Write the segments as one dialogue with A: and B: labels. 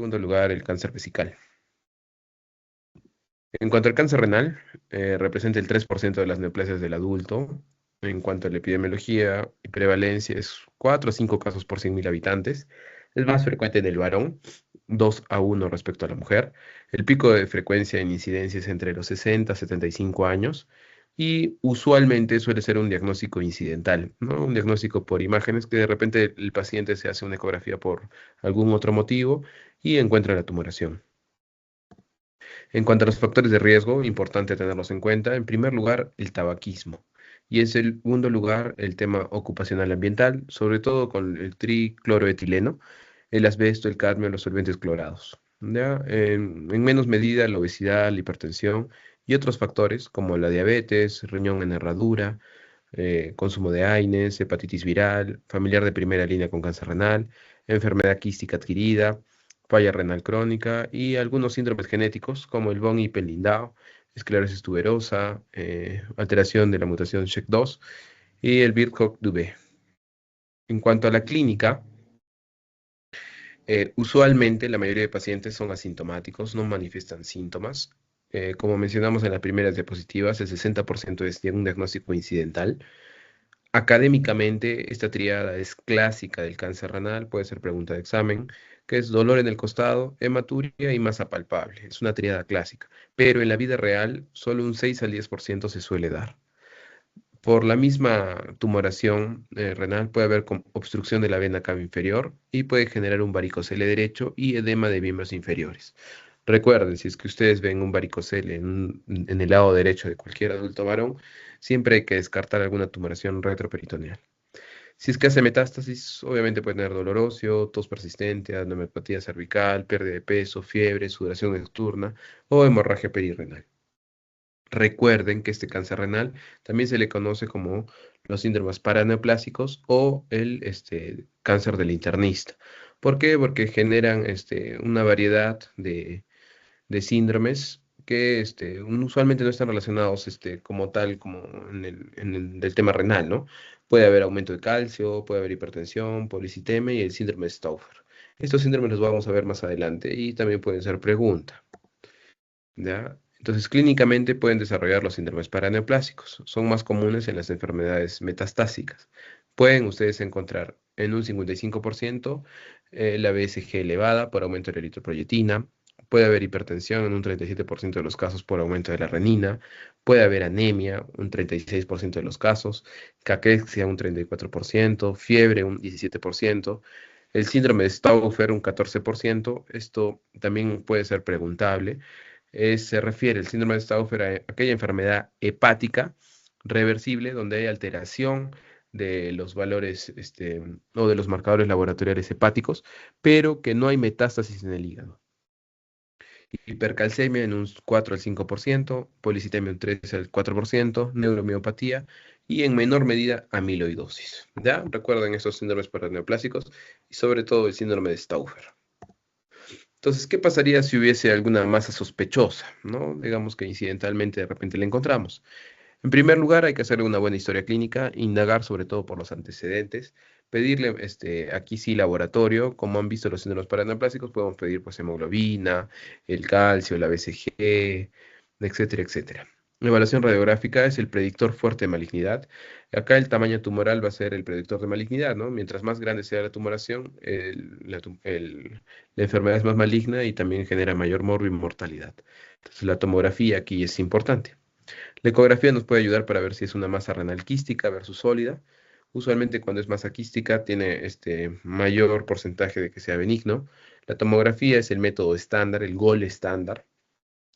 A: segundo lugar, el cáncer vesical. En cuanto al cáncer renal, representa el 3% de las neoplasias del adulto. En cuanto a la epidemiología y prevalencia, es 4 o 5 casos por 100.000 habitantes. Es más frecuente en el varón, 2 a 1 respecto a la mujer. El pico de frecuencia en incidencia es entre los 60 a 75 años y usualmente suele ser un diagnóstico incidental, ¿no? Un diagnóstico por imágenes que de repente el paciente se hace una ecografía por algún otro motivo y encuentra la tumoración. En cuanto a los factores de riesgo, importante tenerlos en cuenta. En primer lugar, el tabaquismo. Y en segundo lugar, el tema ocupacional ambiental, sobre todo con el tricloroetileno, el asbesto, el cadmio, los solventes clorados. ¿Ya? En menos medida, la obesidad, la hipertensión y otros factores como la diabetes, riñón en herradura, consumo de AINES, hepatitis viral, familiar de primera línea con cáncer renal, enfermedad quística adquirida, falla renal crónica y algunos síndromes genéticos como el von Hippel-Lindau, esclerosis tuberosa, alteración de la mutación SHEC2 y el Birkhoff-Dubé. En cuanto a la clínica, usualmente la mayoría de pacientes son asintomáticos, no manifiestan síntomas. Como mencionamos en las primeras diapositivas, el 60% es un diagnóstico incidental. Académicamente, esta triada es clásica del cáncer renal, puede ser pregunta de examen, que es dolor en el costado, hematuria y masa palpable. Es una triada clásica, pero en la vida real solo un 6 al 10% se suele dar. Por la misma tumoración renal puede haber obstrucción de la vena cava inferior y puede generar un varicocele derecho y edema de miembros inferiores. Recuerden, si es que ustedes ven un varicocele en el lado derecho de cualquier adulto varón, siempre hay que descartar alguna tumoración retroperitoneal. Si es que hace metástasis, obviamente puede tener dolor óseo, tos persistente, adenopatía cervical, pérdida de peso, fiebre, sudoración nocturna o hemorragia perirrenal. Recuerden que este cáncer renal también se le conoce como los síndromes paraneoplásicos o el cáncer del internista. ¿Por qué? Porque generan una variedad de síndromes que usualmente no están relacionados como tal, como en el del tema renal, ¿no? Puede haber aumento de calcio, puede haber hipertensión, policitemia y el síndrome de Stauffer. Estos síndromes los vamos a ver más adelante y también pueden ser pregunta, ¿ya? Entonces, clínicamente pueden desarrollar los síndromes paraneoplásicos. Son más comunes en las enfermedades metastásicas. Pueden ustedes encontrar en un 55% la BSG elevada por aumento de la eritropoyetina. Puede haber hipertensión en un 37% de los casos por aumento de la renina. Puede haber anemia, un 36% de los casos. Caquexia, un 34%. Fiebre, un 17%. El síndrome de Stauffer, un 14%. Esto también puede ser preguntable. Se refiere el síndrome de Stauffer a aquella enfermedad hepática reversible donde hay alteración de los valores o de los marcadores laboratoriales hepáticos, pero que no hay metástasis en el hígado. Hipercalcemia en un 4 al 5%, policitemia un 3 al 4%, neuromiopatía y en menor medida amiloidosis. ¿Ya? Recuerden estos síndromes paraneoplásicos y sobre todo el síndrome de Stauffer. Entonces, ¿qué pasaría si hubiese alguna masa sospechosa, ¿no? Digamos que incidentalmente de repente la encontramos. En primer lugar, hay que hacerle una buena historia clínica, indagar sobre todo por los antecedentes, pedirle, aquí sí, laboratorio, como han visto los síndromes paraneoplásicos, podemos pedir pues hemoglobina, el calcio, la BCG, etcétera, etcétera. La evaluación radiográfica es el predictor fuerte de malignidad. Acá el tamaño tumoral va a ser el predictor de malignidad, ¿no? Mientras más grande sea la tumoración, la enfermedad es más maligna y también genera mayor morbo y mortalidad. Entonces, la tomografía aquí es importante. La ecografía nos puede ayudar para ver si es una masa renal quística versus sólida. Usualmente cuando es masa quística tiene mayor porcentaje de que sea benigno. La tomografía es el método estándar, el gol estándar,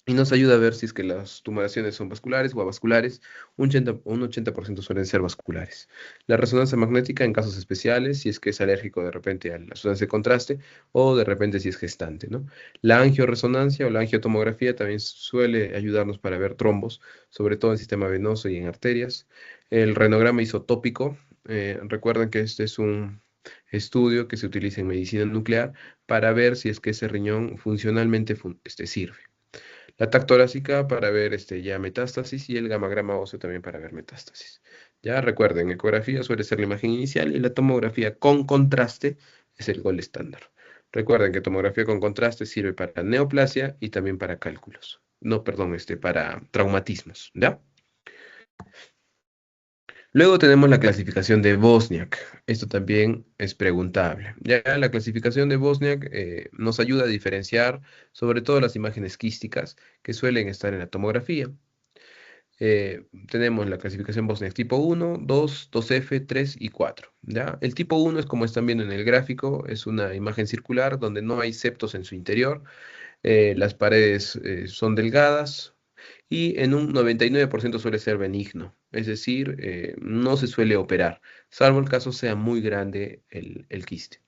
A: y nos ayuda a ver si es que las tumoraciones son vasculares o avasculares. Un 80% suelen ser vasculares. La resonancia magnética en casos especiales, si es que es alérgico de repente a la sustancia de contraste o de repente si es gestante, ¿no? La angioresonancia o la angiotomografía también suele ayudarnos para ver trombos, sobre todo en sistema venoso y en arterias. El renograma isotópico, recuerden que este es un estudio que se utiliza en medicina nuclear para ver si es que ese riñón funcionalmente sirve. La TAC torácica para ver ya metástasis y el gamagrama óseo también para ver metástasis. Ya recuerden, ecografía suele ser la imagen inicial y la tomografía con contraste es el gol estándar. Recuerden que tomografía con contraste sirve para neoplasia y también para cálculos. No, perdón, para traumatismos, ¿ya? Luego tenemos la clasificación de Bosniak. Esto también es preguntable. Ya la clasificación de Bosniak nos ayuda a diferenciar sobre todo las imágenes quísticas que suelen estar en la tomografía. Tenemos la clasificación Bosniak tipo 1, 2, 2F, 3 y 4. ¿Ya? El tipo 1 es como están viendo en el gráfico, es una imagen circular donde no hay septos en su interior, las paredes son delgadas y en un 99% suele ser benigno, es decir, no se suele operar, salvo el caso sea muy grande el quiste.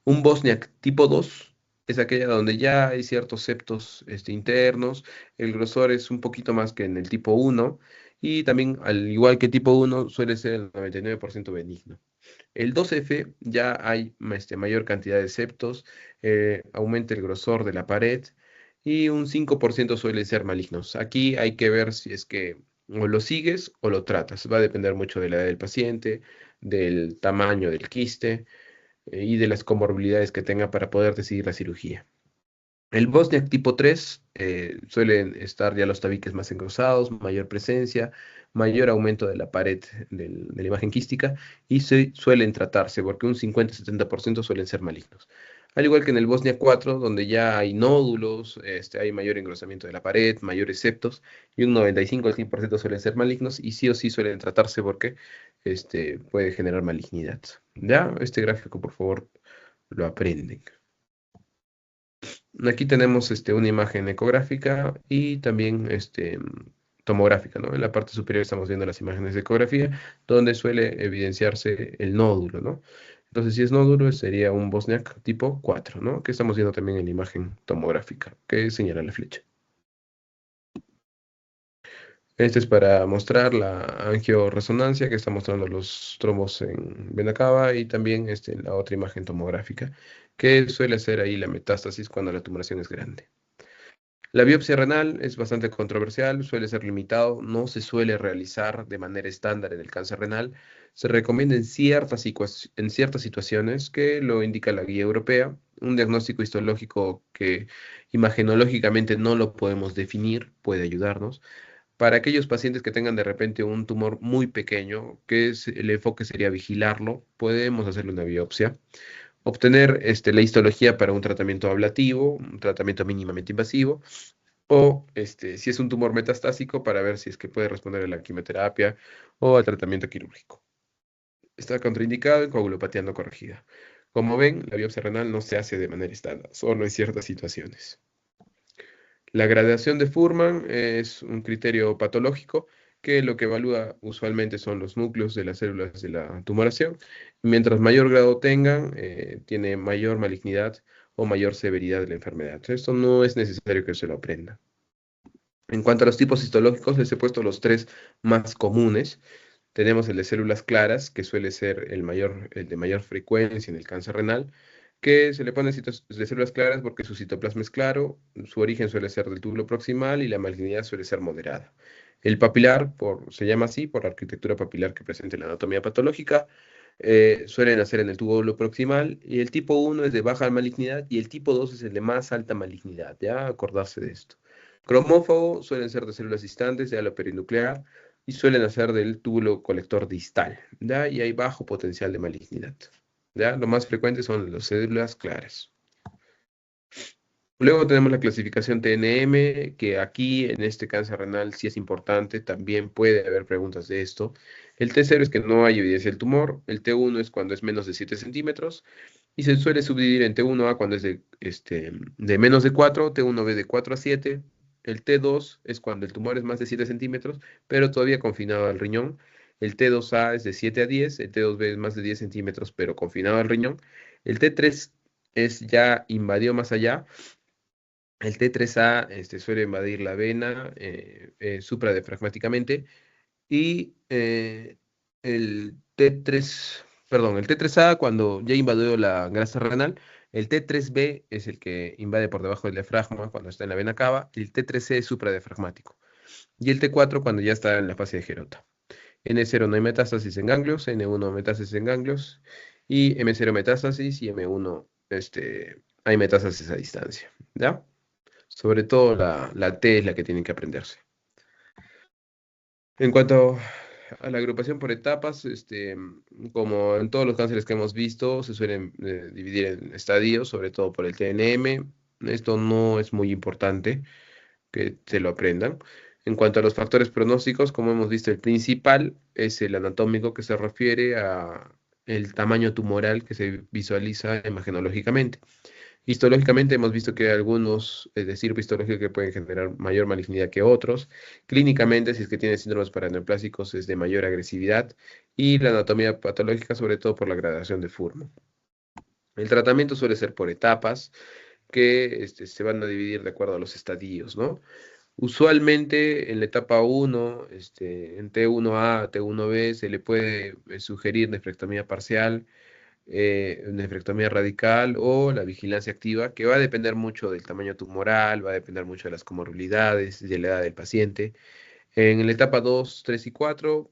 A: Un Bosniak tipo 2 es aquella donde ya hay ciertos septos internos, el grosor es un poquito más que en el tipo 1 y también al igual que tipo 1 suele ser el 99% benigno. El 2F ya hay mayor cantidad de septos, aumenta el grosor de la pared y un 5% suelen ser malignos. Aquí hay que ver si es que o lo sigues o lo tratas. Va a depender mucho de la edad del paciente, del tamaño del quiste y de las comorbilidades que tenga para poder decidir la cirugía. El Bosniak tipo 3 suelen estar ya los tabiques más engrosados, mayor presencia, mayor aumento de la pared de la imagen quística y suelen tratarse porque un 50-70% suelen ser malignos. Al igual que en el Bosniak 4, donde ya hay nódulos, hay mayor engrosamiento de la pared, mayores septos y un 95 al 100% suelen ser malignos y sí o sí suelen tratarse porque puede generar malignidad. Ya, este gráfico por favor lo aprenden. Aquí tenemos una imagen ecográfica y también tomográfica, ¿no? En la parte superior estamos viendo las imágenes de ecografía, donde suele evidenciarse el nódulo, ¿no? Entonces, si es nódulo, sería un Bosniak tipo 4, ¿no? Que estamos viendo también en la imagen tomográfica, que señala la flecha. Este es para mostrar la angioresonancia que está mostrando los trombos en vena cava y también la otra imagen tomográfica, que suele ser ahí la metástasis cuando la tumoración es grande. La biopsia renal es bastante controversial, suele ser limitado, no se suele realizar de manera estándar en el cáncer renal. Se recomienda en ciertas situaciones que lo indica la guía europea, un diagnóstico histológico que imagenológicamente no lo podemos definir, puede ayudarnos. Para aquellos pacientes que tengan de repente un tumor muy pequeño, el enfoque sería vigilarlo, podemos hacerle una biopsia. Obtener la histología para un tratamiento ablativo, un tratamiento mínimamente invasivo, o si es un tumor metastásico para ver si es que puede responder a la quimioterapia o al tratamiento quirúrgico. Está contraindicado en coagulopatía no corregida. Como ven, la biopsia renal no se hace de manera estándar, solo en ciertas situaciones. La gradación de Fuhrman es un criterio patológico que lo que evalúa usualmente son los núcleos de las células de la tumoración. Mientras mayor grado tengan, tiene mayor malignidad o mayor severidad de la enfermedad. Esto no es necesario que se lo aprenda. En cuanto a los tipos histológicos, les he puesto los tres más comunes. Tenemos el de células claras, que suele ser el de mayor frecuencia en el cáncer renal, que se le pone de células claras porque su citoplasma es claro, su origen suele ser del túbulo proximal y la malignidad suele ser moderada. El papilar, se llama así por la arquitectura papilar que presenta en la anatomía patológica, suelen nacer en el túbulo proximal y el tipo 1 es de baja malignidad y el tipo 2 es el de más alta malignidad, ya acordarse de esto. Cromófago suelen ser de células distantes de halo perinuclear y suelen hacer del túbulo colector distal, ¿ya? Y hay bajo potencial de malignidad, ¿ya? Lo más frecuente son las células claras. Luego tenemos la clasificación TNM, que aquí en este cáncer renal sí es importante, también puede haber preguntas de esto. El T0 es que no hay evidencia del tumor, el T1 es cuando es menos de 7 centímetros, y se suele subdividir en T1A cuando es de menos de 4, T1B de 4 a 7, el T2 es cuando el tumor es más de 7 centímetros, pero todavía confinado al riñón, el T2A es de 7 a 10, el T2B es más de 10 centímetros, pero confinado al riñón, el T3 es ya invadió más allá, el T3A suele invadir la vena supradiafragmáticamente y el T3A cuando ya invadió la grasa renal, el T3B es el que invade por debajo del diafragma cuando está en la vena cava, y el T3C es supradiafragmático. Y el T4 cuando ya está en la fase de Gerota. N0 no hay metástasis en ganglios, N1 metástasis en ganglios, y M0 metástasis y M1 hay metástasis a distancia, ¿ya? Sobre todo la T es la que tienen que aprenderse. En cuanto a la agrupación por etapas, como en todos los cánceres que hemos visto, se suelen dividir en estadios, sobre todo por el TNM. Esto no es muy importante que se lo aprendan. En cuanto a los factores pronósticos, como hemos visto, el principal es el anatómico, que se refiere a el tamaño tumoral que se visualiza imagenológicamente. Histológicamente hemos visto que hay algunos, es decir, histológicos que pueden generar mayor malignidad que otros. Clínicamente, si es que tiene síndromes paraneoplásicos, es de mayor agresividad. Y la anatomía patológica, sobre todo por la gradación de Furman. El tratamiento suele ser por etapas que se van a dividir de acuerdo a los estadios, ¿no? Usualmente en la etapa 1, en T1A, T1B, se le puede sugerir nefrectomía parcial, nefrectomía radical o la vigilancia activa, que va a depender mucho del tamaño tumoral, va a depender mucho de las comorbilidades y de la edad del paciente. En la etapa 2, 3 y 4,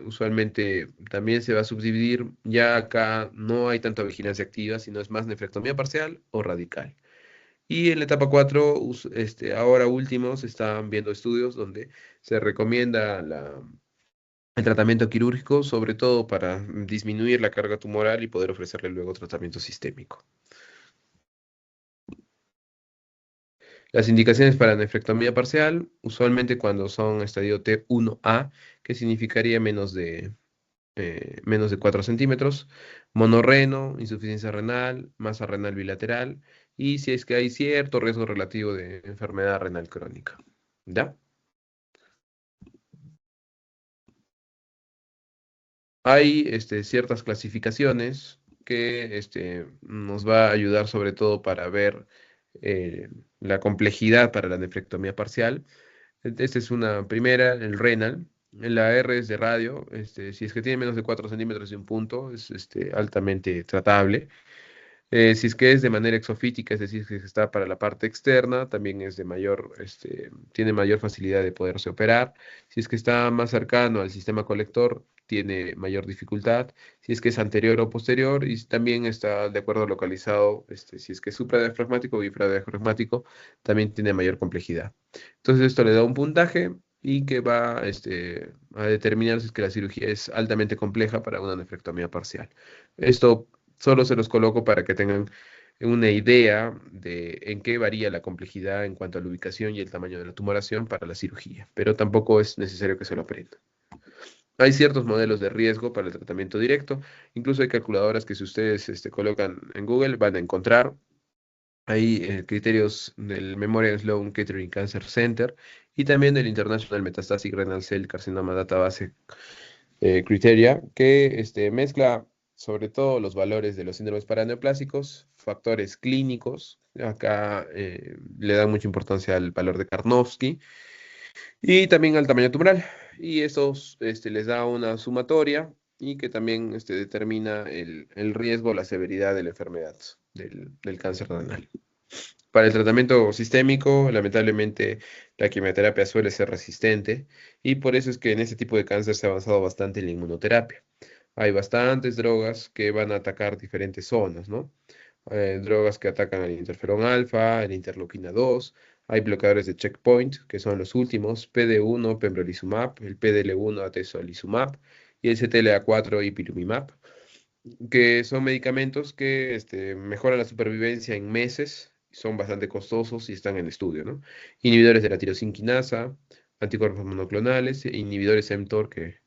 A: usualmente también se va a subdividir. Ya acá no hay tanta vigilancia activa, sino es más nefrectomía parcial o radical. Y en la etapa 4, ahora último, se están viendo estudios donde se recomienda el tratamiento quirúrgico, sobre todo para disminuir la carga tumoral y poder ofrecerle luego tratamiento sistémico. Las indicaciones para nefrectomía parcial, usualmente cuando son estadio T1A, que significaría menos de 4 centímetros, monorreno, insuficiencia renal, masa renal bilateral, y si es que hay cierto riesgo relativo de enfermedad renal crónica. ¿Ya? Hay ciertas clasificaciones que nos va a ayudar sobre todo para ver la complejidad para la nefrectomía parcial. Esta es una primera, el renal. La R es de radio. Si es que tiene menos de 4 centímetros de un punto, es altamente tratable. Si es que es de manera exofítica, es decir, si está para la parte externa, también es de mayor, tiene mayor facilidad de poderse operar. Si es que está más cercano al sistema colector, tiene mayor dificultad. Si es que es anterior o posterior, y también está de acuerdo localizado, si es que es supradiafragmático o infradiafragmático, también tiene mayor complejidad. Entonces esto le da un puntaje y que va a determinar si es que la cirugía es altamente compleja para una nefrectomía parcial. Esto solo se los coloco para que tengan una idea de en qué varía la complejidad en cuanto a la ubicación y el tamaño de la tumoración para la cirugía, pero tampoco es necesario que se lo aprendan. Hay ciertos modelos de riesgo para el tratamiento directo, incluso hay calculadoras que si ustedes colocan en Google van a encontrar. Hay criterios del Memorial Sloan Kettering Cancer Center y también del International Metastatic Renal Cell Carcinoma Database Criteria, que mezcla sobre todo los valores de los síndromes paraneoplásicos, factores clínicos. Acá le dan mucha importancia al valor de Karnofsky y también al tamaño tumoral. Y estos les da una sumatoria y que también determina el riesgo, la severidad de la enfermedad del cáncer renal. Para el tratamiento sistémico, lamentablemente, la quimioterapia suele ser resistente y por eso es que en este tipo de cáncer se ha avanzado bastante en la inmunoterapia. Hay bastantes drogas que van a atacar diferentes zonas, ¿no? Drogas que atacan al interferón alfa, la interleuquina 2, hay bloqueadores de checkpoint, que son los últimos, PD-1, pembrolizumab, el PDL-1, atezolizumab y el CTLA-4, ipilimumab, que son medicamentos que mejoran la supervivencia en meses, son bastante costosos y están en estudio, ¿no? Inhibidores de la tirosinquinasa, anticuerpos monoclonales, e inhibidores mTOR, que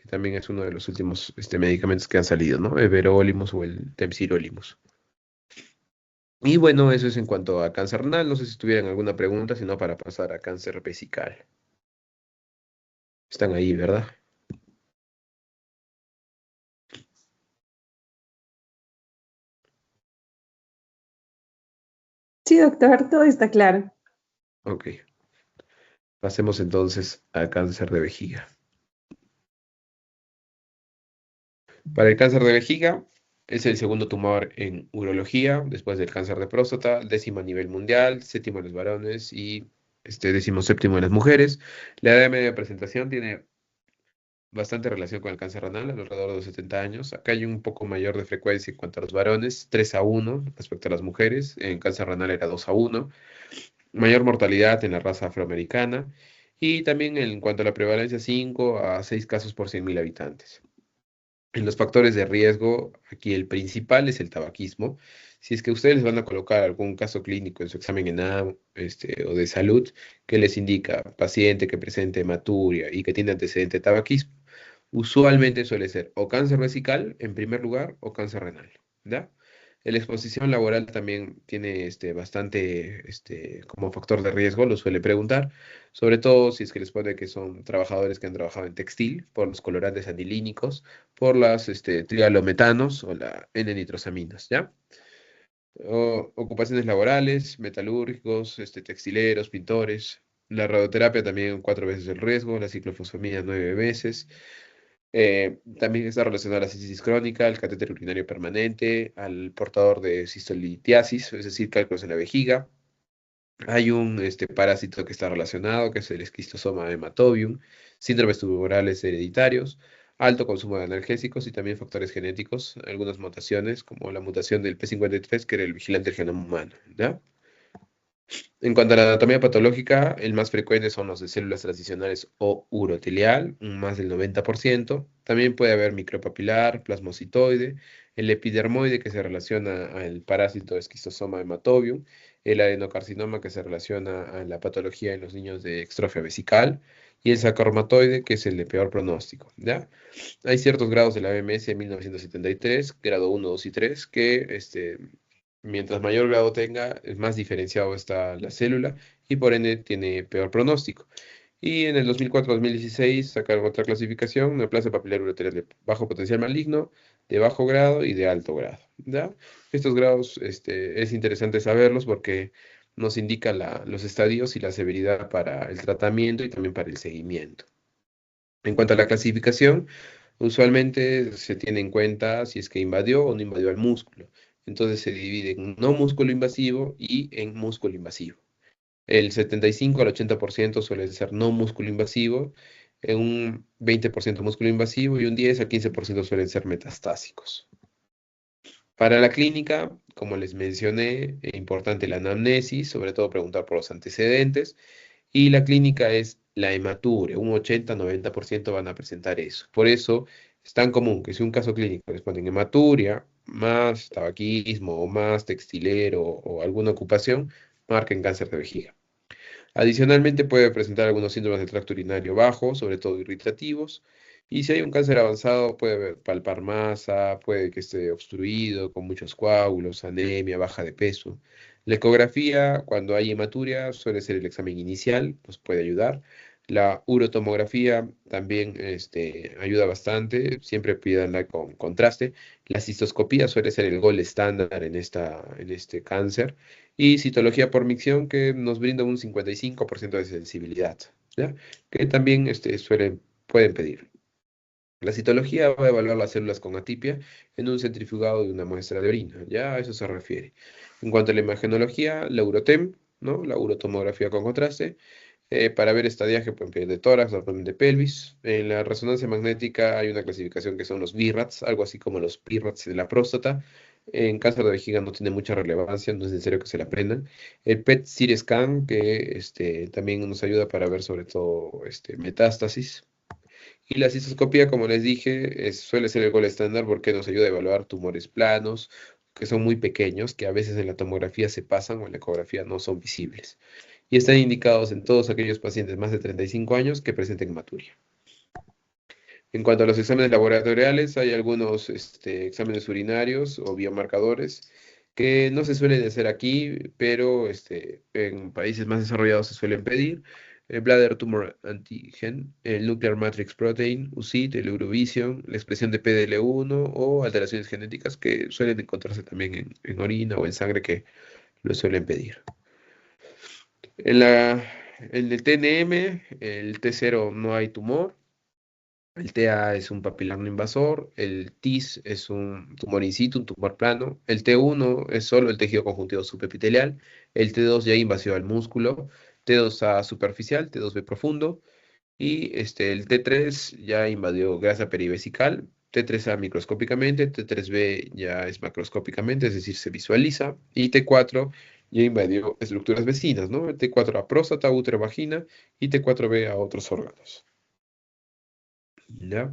A: también es uno de los últimos medicamentos que han salido, ¿no? Everolimus o el Temsirolimus. Y bueno, eso es en cuanto a cáncer renal. No sé si tuvieran alguna pregunta, sino para pasar a cáncer vesical. Están ahí, ¿verdad?
B: Sí, doctor, todo está claro.
A: Ok. Pasemos entonces a cáncer de vejiga. Para el cáncer de vejiga, es el segundo tumor en urología, después del cáncer de próstata, décimo a nivel mundial, séptimo en los varones y décimo séptimo en las mujeres. La edad media de presentación tiene bastante relación con el cáncer renal, alrededor de los 70 años. Acá hay un poco mayor de frecuencia en cuanto a los varones, 3-1 respecto a las mujeres. En cáncer renal era 2-1. Mayor mortalidad en la raza afroamericana. Y también en cuanto a la prevalencia, 5 a 6 casos por 100.000 habitantes. En los factores de riesgo, aquí el principal es el tabaquismo. Si es que ustedes les van a colocar algún caso clínico en su examen ENAM, o de salud, que les indica paciente que presente hematuria y que tiene antecedente de tabaquismo, usualmente suele ser o cáncer vesical en primer lugar o cáncer renal, ¿ya? La exposición laboral también tiene bastante como factor de riesgo, lo suele preguntar, sobre todo si es que les pone que son trabajadores que han trabajado en textil, por los colorantes anilínicos, por las trialometanos o la N-nitrosaminas, ¿ya? Ocupaciones laborales, metalúrgicos, textileros, pintores. La radioterapia también 4 veces el riesgo, la ciclofosfamina 9 veces. También está relacionada a la cistitis crónica, al catéter urinario permanente, al portador de cistolitiasis, es decir, cálculos en la vejiga. Hay un parásito que está relacionado, que es el esquistosoma hematobium, síndromes tumorales hereditarios, alto consumo de analgésicos y también factores genéticos, algunas mutaciones, como la mutación del P53, que era el vigilante del genoma humano, ¿ya? En cuanto a la anatomía patológica, el más frecuente son los de células transicionales o urotelial, un más del 90%. También puede haber micropapilar, plasmocitoide, el epidermoide que se relaciona al parásito esquistosoma hematobium, el adenocarcinoma que se relaciona a la patología en los niños de extrofia vesical y el sarcomatoide que es el de peor pronóstico, ¿ya? Hay ciertos grados de la OMS en 1973, grado 1, 2 y 3, que mientras mayor grado tenga, es más diferenciado está la célula y por ende tiene peor pronóstico. Y en el 2004-2016 sacaron otra clasificación, neoplasia papilar uroterial de bajo potencial maligno, de bajo grado y de alto grado, ¿ya? Estos grados es interesante saberlos porque nos indica los estadios y la severidad para el tratamiento y también para el seguimiento. En cuanto a la clasificación, usualmente se tiene en cuenta si es que invadió o no invadió al músculo. Entonces se divide en no músculo invasivo y en músculo invasivo. El 75 al 80% suele ser no músculo invasivo, un 20% músculo invasivo y un 10 al 15% suelen ser metastásicos. Para la clínica, como les mencioné, es importante la anamnesis, sobre todo preguntar por los antecedentes. Y la clínica es la hematuria, un 80-90% van a presentar eso. Por eso es tan común que si un caso clínico les ponen hematuria, más tabaquismo o más textilero o alguna ocupación, marquen cáncer de vejiga. Adicionalmente puede presentar algunos síntomas del tracto urinario bajo, sobre todo irritativos. Y si hay un cáncer avanzado, puede palpar masa, puede que esté obstruido, con muchos coágulos, anemia, baja de peso. La ecografía, cuando hay hematuria, suele ser el examen inicial, nos puede ayudar. La urotomografía también ayuda bastante, siempre pídanla con contraste. La cistoscopía suele ser el gol estándar en este cáncer y citología por micción que nos brinda un 55% de sensibilidad, ¿ya? Que también pueden pedir. La citología va a evaluar las células con atipia en un centrifugado de una muestra de orina, ya a eso se refiere. En cuanto a la imagenología, la UROTEM, ¿no? La urotomografía con contraste, para ver estadiaje pueden pedir de tórax, abdomen de pelvis. En la resonancia magnética hay una clasificación que son los BRATs, algo así como los PRATs de la próstata. En cáncer de vejiga no tiene mucha relevancia, no es necesario que se la aprendan. El PET-CT scan, que también nos ayuda para ver sobre todo metástasis. Y la cistoscopía, como les dije, suele ser el gol estándar porque nos ayuda a evaluar tumores planos, que son muy pequeños, que a veces en la tomografía se pasan o en la ecografía no son visibles. Y están indicados en todos aquellos pacientes más de 35 años que presenten hematuria. En cuanto a los exámenes laboratoriales, hay algunos exámenes urinarios o biomarcadores que no se suelen hacer aquí, pero en países más desarrollados se suelen pedir. El Bladder Tumor Antigen, el Nuclear Matrix Protein, UCIT, el Eurovision, la expresión de PDL1 o alteraciones genéticas que suelen encontrarse también en orina o en sangre que lo suelen pedir. En en el TNM, el T0 no hay tumor. El TA es un papilar no invasor, el TIS es un tumor in situ, un tumor plano, el T1 es solo el tejido conjuntivo subepitelial, el T2 ya invasivo al músculo, T2A superficial, T2B profundo, Y el T3 ya invadió grasa perivesical, T3A microscópicamente, T3B ya es macroscópicamente, es decir, se visualiza, y T4 ya invadió estructuras vecinas, ¿no? T4 a próstata, útero, vagina, y T4B a otros órganos. ¿Ya?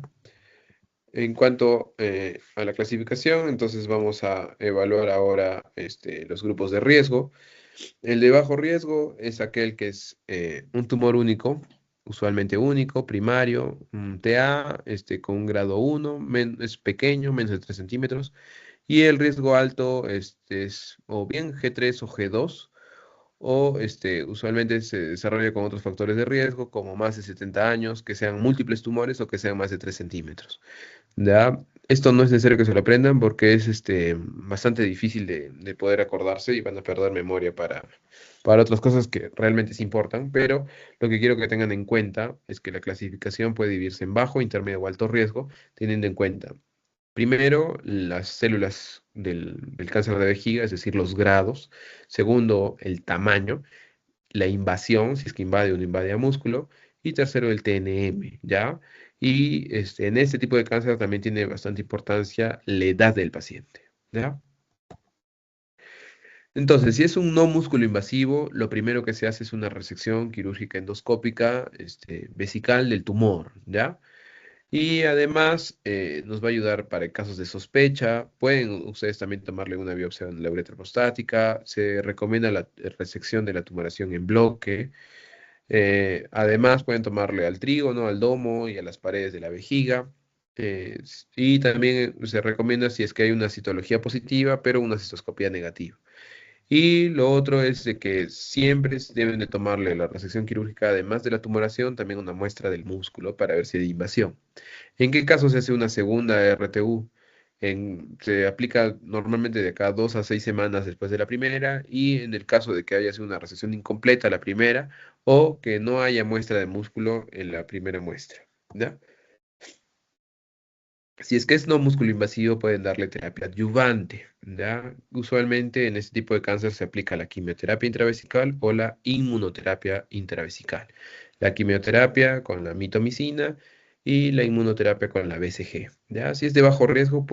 A: En cuanto a la clasificación, entonces vamos a evaluar ahora los grupos de riesgo. El de bajo riesgo es aquel que es un tumor único, usualmente único, primario, un TA, con un grado 1, es pequeño, menos de 3 centímetros. Y el riesgo alto es o bien G3 o G2, o usualmente se desarrolla con otros factores de riesgo, como más de 70 años, que sean múltiples tumores o que sean más de 3 centímetros. ¿Ya? Esto no es necesario que se lo aprendan porque es bastante difícil de poder acordarse y van a perder memoria para otras cosas que realmente se importan, pero lo que quiero que tengan en cuenta es que la clasificación puede dividirse en bajo, intermedio o alto riesgo, teniendo en cuenta, primero, las células del cáncer de vejiga, es decir, los grados. Segundo, el tamaño, la invasión, si es que invade o no invade a músculo, y tercero el TNM, ¿ya? Y en este tipo de cáncer también tiene bastante importancia la edad del paciente, ¿ya? Entonces, si es un no músculo invasivo, lo primero que se hace es una resección quirúrgica endoscópica, vesical del tumor, ¿ya? Y además nos va a ayudar para casos de sospecha. Pueden ustedes también tomarle una biopsia en la uretra prostática. Se recomienda la resección de la tumoración en bloque. Además, pueden tomarle al trígono, al domo y a las paredes de la vejiga. Y también se recomienda si es que hay una citología positiva, pero una cistoscopía negativa. Y lo otro es de que siempre deben de tomarle la resección quirúrgica, además de la tumoración, también una muestra del músculo para ver si hay invasión. ¿En qué caso se hace una segunda RTU? Se aplica normalmente de cada 2 a 6 semanas después de la primera y en el caso de que haya sido una resección incompleta la primera o que no haya muestra de músculo en la primera muestra, ¿ya? Si es que es no músculo invasivo, pueden darle terapia adyuvante, ¿ya? Usualmente en este tipo de cáncer se aplica la quimioterapia intravesical o la inmunoterapia intravesical. La quimioterapia con la mitomicina y la inmunoterapia con la BCG, ¿ya? Si es de bajo riesgo,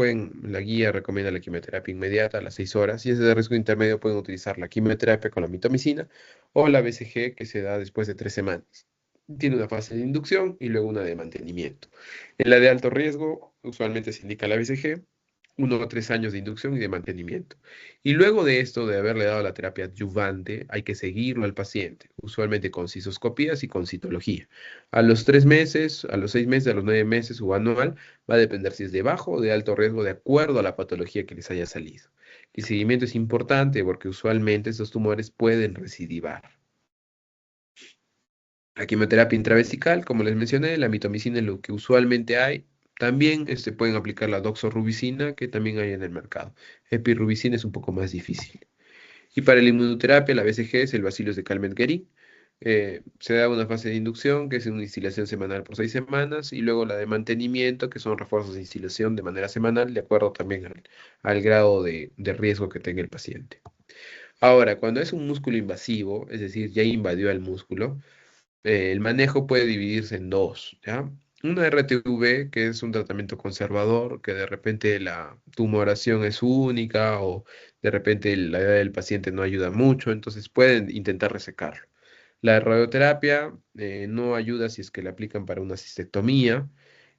A: la guía recomienda la quimioterapia inmediata a las 6 horas. Si es de riesgo intermedio, pueden utilizar la quimioterapia con la mitomicina o la BCG que se da después de 3 semanas. Tiene una fase de inducción y luego una de mantenimiento. En la de alto riesgo, usualmente se indica la BCG, 1 o 3 años de inducción y de mantenimiento. Y luego de esto, de haberle dado la terapia adyuvante, hay que seguirlo al paciente, usualmente con cisoscopías y con citología. A los 3 meses, a los 6 meses, a los 9 meses o anual, va a depender si es de bajo o de alto riesgo de acuerdo a la patología que les haya salido. El seguimiento es importante porque usualmente estos tumores pueden recidivar. La quimioterapia intravesical, como les mencioné, la mitomicina es lo que usualmente hay. También pueden aplicar la doxorubicina, que también hay en el mercado. Epirubicina es un poco más difícil. Y para la inmunoterapia, la BCG es el Bacillus de Calmette-Guérin. Se da una fase de inducción, que es una instilación semanal por 6 semanas, y luego la de mantenimiento, que son refuerzos de instilación de manera semanal, de acuerdo también al grado de riesgo que tenga el paciente. Ahora, cuando es un músculo invasivo, es decir, ya invadió el músculo, el manejo puede dividirse en dos, ¿ya? Una RTV, que es un tratamiento conservador, que de repente la tumoración es única o de repente la edad del paciente no ayuda mucho, entonces pueden intentar resecarlo. La radioterapia no ayuda si es que la aplican para una cistectomía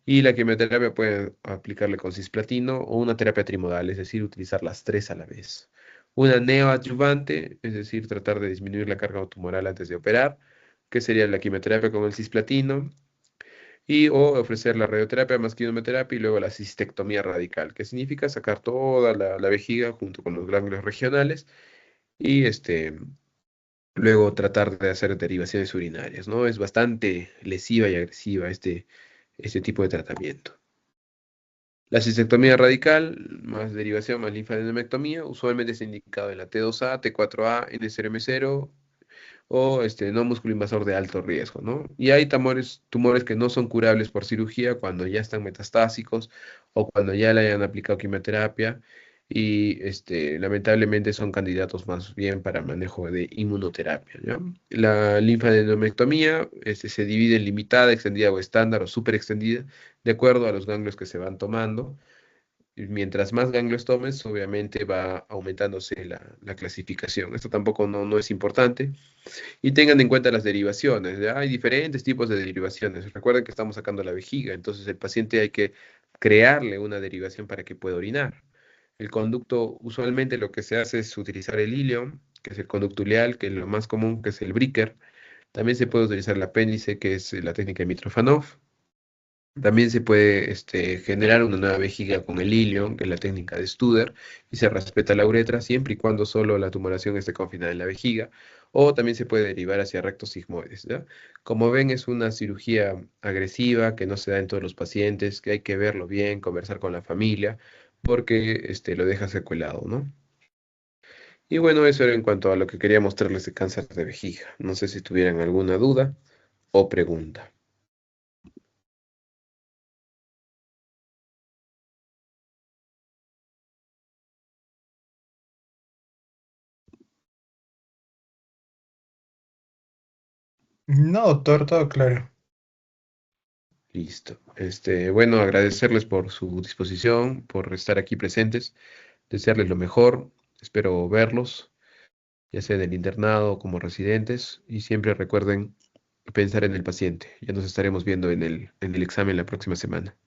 A: y la quimioterapia puede aplicarle con cisplatino o una terapia trimodal, es decir, utilizar las tres a la vez. Una neoadyuvante, es decir, tratar de disminuir la carga tumoral antes de operar, que sería la quimioterapia con el cisplatino, y o ofrecer la radioterapia más quimioterapia y luego la cistectomía radical, que significa sacar toda la vejiga junto con los ganglios regionales y luego tratar de hacer derivaciones urinarias, ¿no? Es bastante lesiva y agresiva este tipo de tratamiento. La cistectomía radical, más derivación, más linfadenectomía, usualmente es indicado en la T2A, T4A, NSRM0 o no músculo invasor de alto riesgo, ¿no? Y hay tumores que no son curables por cirugía cuando ya están metastásicos o cuando ya le hayan aplicado quimioterapia. y lamentablemente son candidatos más bien para manejo de inmunoterapia, ¿ya? La linfadenectomía se divide en limitada, extendida o estándar o súper extendida, de acuerdo a los ganglios que se van tomando. Y mientras más ganglios tomes, obviamente va aumentándose la clasificación. Esto tampoco no es importante. Y tengan en cuenta las derivaciones, ¿ya? Hay diferentes tipos de derivaciones. Recuerden que estamos sacando la vejiga, entonces el paciente hay que crearle una derivación para que pueda orinar. El conducto, usualmente lo que se hace es utilizar el hilo, que es el conducto ileal, que es lo más común, que es el Bricker. También se puede utilizar el apéndice, que es la técnica de Mitrofánov. También se puede generar una nueva vejiga con el ilion, que es la técnica de Studer, y se respeta la uretra siempre y cuando solo la tumoración esté confinada en la vejiga, o también se puede derivar hacia rectos sigmoides, ¿ya? Como ven, es una cirugía agresiva que no se da en todos los pacientes, que hay que verlo bien, conversar con la familia, porque lo deja secuelado, ¿no? Y bueno, eso era en cuanto a lo que quería mostrarles de cáncer de vejiga. No sé si tuvieran alguna duda o pregunta.
C: No, doctor, todo claro.
A: Listo. Bueno, agradecerles por su disposición, por estar aquí presentes, desearles lo mejor. Espero verlos, ya sea en el internado o como residentes, y siempre recuerden pensar en el paciente. Ya nos estaremos viendo en el examen la próxima semana.